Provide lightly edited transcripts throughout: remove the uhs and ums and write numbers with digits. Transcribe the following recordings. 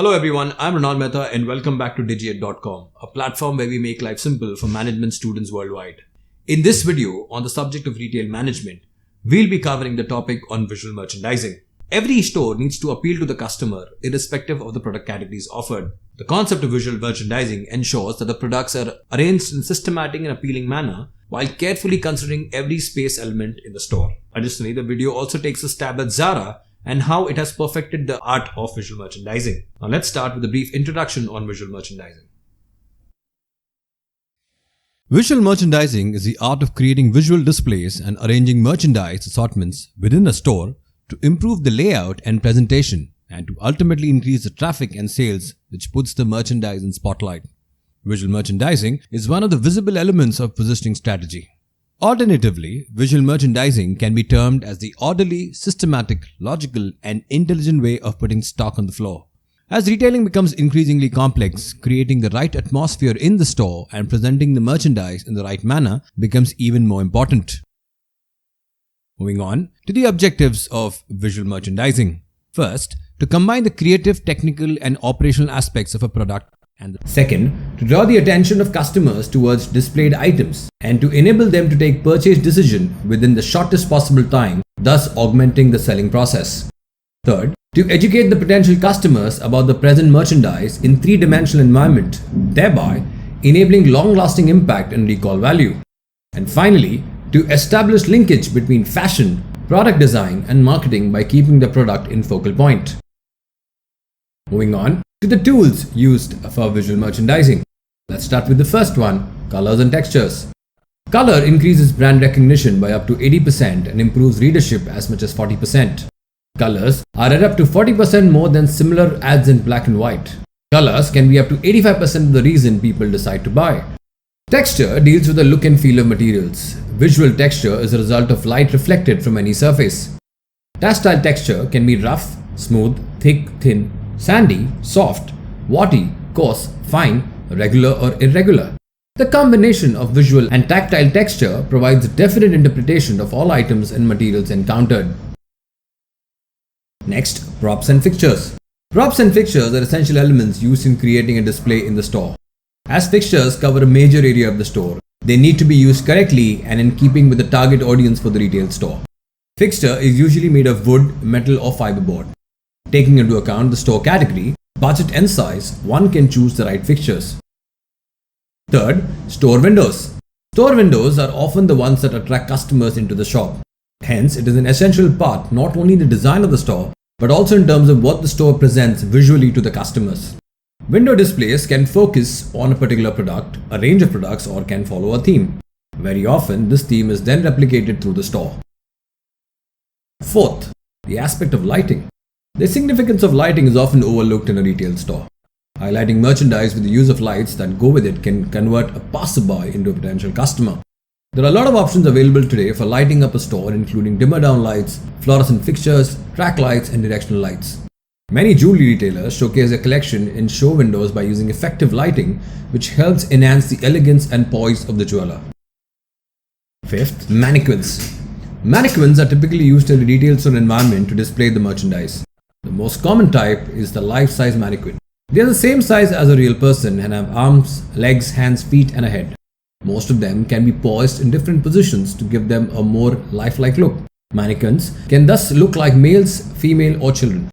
Hello everyone, I'm Ronald Mehta and welcome back to Digi@.com, a platform where we make life simple for management students worldwide. In this video on the subject of retail management, we'll be covering the topic on visual merchandising. Every store needs to appeal to the customer irrespective of the product categories offered. The concept of visual merchandising ensures that the products are arranged in a systematic and appealing manner while carefully considering every space element in the store. Additionally, the video also takes a stab at Zara and how it has perfected the art of visual merchandising. Now let's start with a brief introduction on visual merchandising. Visual merchandising is the art of creating visual displays and arranging merchandise assortments within a store to improve the layout and presentation and to ultimately increase the traffic and sales, which puts the merchandise in spotlight. Visual merchandising is one of the visible elements of positioning strategy. Alternatively, visual merchandising can be termed as the orderly, systematic, logical, and intelligent way of putting stock on the floor. As retailing becomes increasingly complex, creating the right atmosphere in the store and presenting the merchandise in the right manner becomes even more important. Moving on to the objectives of visual merchandising. First, to combine the creative, technical, and operational aspects of a product. And second, to draw the attention of customers towards displayed items and to enable them to take purchase decision within the shortest possible time, thus augmenting the selling process. Third, to educate the potential customers about the present merchandise in three-dimensional environment, thereby enabling long-lasting impact and recall value. And finally, to establish linkage between fashion, product design, and marketing by keeping the product in focal point. Moving on to the tools used for visual merchandising. Let's start with the first one, colors and textures. Color increases brand recognition by up to 80% and improves readership as much as 40%. Colors are at up to 40% more than similar ads in black and white. Colors can be up to 85% of the reason people decide to buy. Texture deals with the look and feel of materials. Visual texture is a result of light reflected from any surface. Tactile texture can be rough, smooth, thick, thin, sandy, soft, warty, coarse, fine, regular or irregular. The combination of visual and tactile texture provides a definite interpretation of all items and materials encountered. Next, props and fixtures. Props and fixtures are essential elements used in creating a display in the store. As fixtures cover a major area of the store, they need to be used correctly and in keeping with the target audience for the retail store. Fixture is usually made of wood, metal or fiberboard. Taking into account the store category, budget and size, one can choose the right fixtures. Third, store windows. Store windows are often the ones that attract customers into the shop. Hence, it is an essential part not only in the design of the store, but also in terms of what the store presents visually to the customers. Window displays can focus on a particular product, a range of products, or can follow a theme. Very often, this theme is then replicated through the store. Fourth, the aspect of lighting. The significance of lighting is often overlooked in a retail store. Highlighting merchandise with the use of lights that go with it can convert a passerby into a potential customer. There are a lot of options available today for lighting up a store, including dimmer down lights, fluorescent fixtures, track lights, and directional lights. Many jewelry retailers showcase their collection in show windows by using effective lighting, which helps enhance the elegance and poise of the jeweler. Fifth, mannequins. Mannequins are typically used in a retail store environment to display the merchandise. The most common type is the life-size mannequin. They are the same size as a real person and have arms, legs, hands, feet, and a head. Most of them can be poised in different positions to give them a more lifelike look. Mannequins can thus look like males, female, or children.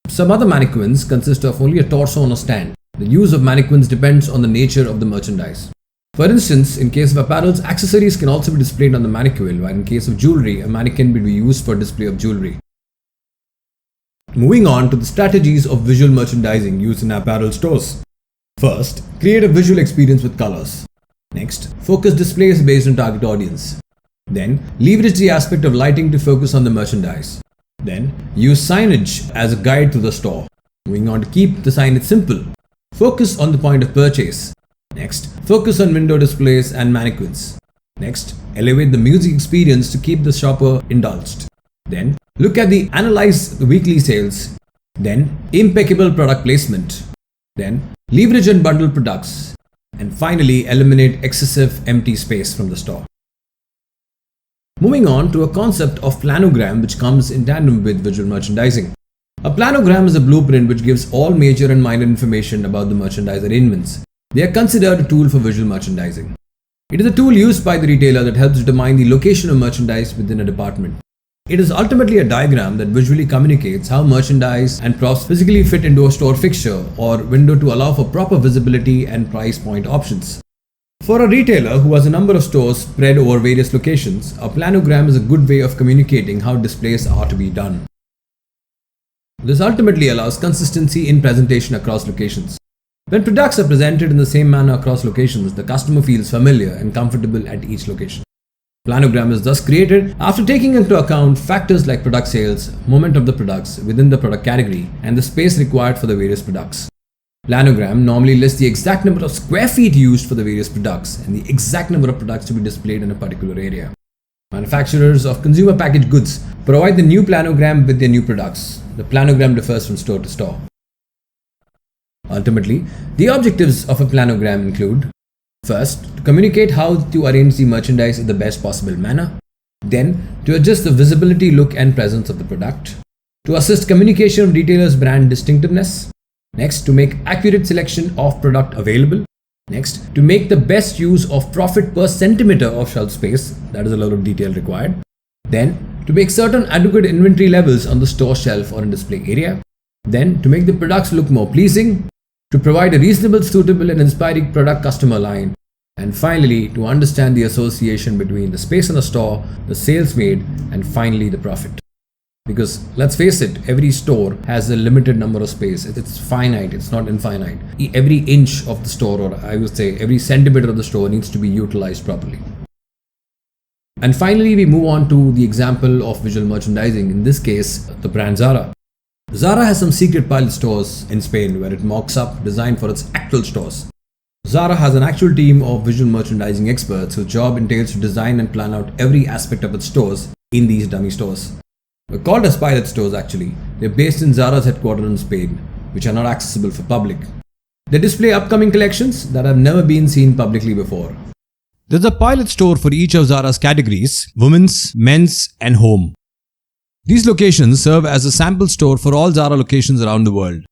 Some other mannequins consist of only a torso on a stand. The use of mannequins depends on the nature of the merchandise. For instance, in case of apparel, accessories can also be displayed on the mannequin, while in case of jewelry, a mannequin will be used for display of jewelry. Moving on to the strategies of visual merchandising used in apparel stores. First, create a visual experience with colors. Next, focus displays based on target audience. Then, leverage the aspect of lighting to focus on the merchandise. Then, use signage as a guide to the store. Moving on to keep the signage simple. Focus on the point of purchase. Next, focus on window displays and mannequins. Next, elevate the music experience to keep the shopper indulged. Then, look at the analyze the weekly sales. Then, impeccable product placement. Then, leverage and bundle products. And finally, eliminate excessive empty space from the store. Moving on to a concept of planogram which comes in tandem with visual merchandising. A planogram is a blueprint which gives all major and minor information about the merchandise arrangements. They are considered a tool for visual merchandising. It is a tool used by the retailer that helps determine the location of merchandise within a department. It is ultimately a diagram that visually communicates how merchandise and props physically fit into a store fixture or window to allow for proper visibility and price point options. For a retailer who has a number of stores spread over various locations, a planogram is a good way of communicating how displays are to be done. This ultimately allows consistency in presentation across locations. When products are presented in the same manner across locations, the customer feels familiar and comfortable at each location. Planogram is thus created after taking into account factors like product sales, moment of the products within the product category, and the space required for the various products. Planogram normally lists the exact number of square feet used for the various products and the exact number of products to be displayed in a particular area. Manufacturers of consumer packaged goods provide the new planogram with their new products. The planogram differs from store to store. Ultimately, the objectives of a planogram include: first, to communicate how to arrange the merchandise in the best possible manner. Then, to adjust the visibility, look and presence of the product. To assist communication of retailer's brand distinctiveness. Next, to make accurate selection of product available. Next, to make the best use of profit per centimeter of shelf space. That is a lot of detail required. Then, to make certain adequate inventory levels on the store shelf or in display area. Then, to make the products look more pleasing. To provide a reasonable, suitable and inspiring product customer line. And finally, to understand the association between the space in the store, the sales made, and finally the profit. Because let's face it, every store has a limited number of space. It's finite, it's not infinite. Every inch of the store, or I would say every centimeter of the store, needs to be utilized properly. And finally, we move on to the example of visual merchandising, in this case, the brand Zara. Zara has some secret pilot stores in Spain where it mocks up design for its actual stores. Zara has an actual team of visual merchandising experts whose job entails to design and plan out every aspect of its stores in these dummy stores. They're called as pilot stores actually. They're based in Zara's headquarters in Spain, which are not accessible for public. They display upcoming collections that have never been seen publicly before. There's a pilot store for each of Zara's categories: women's, men's, and home. These locations serve as a sample store for all Zara locations around the world.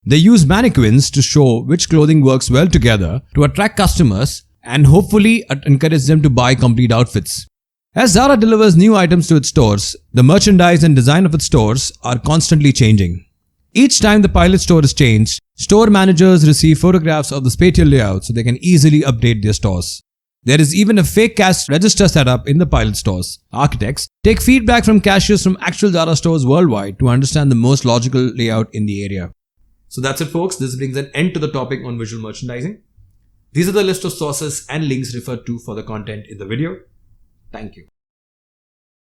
They use mannequins to show which clothing works well together to attract customers and hopefully encourage them to buy complete outfits. As Zara delivers new items to its stores, the merchandise and design of its stores are constantly changing. Each time the pilot store is changed, store managers receive photographs of the spatial layout so they can easily update their stores. There is even a fake cash register set up in the pilot stores. Architects take feedback from cashiers from actual Zara stores worldwide to understand the most logical layout in the area. So that's it, folks. This brings an end to the topic on visual merchandising. These are the list of sources and links referred to for the content in the video. Thank you.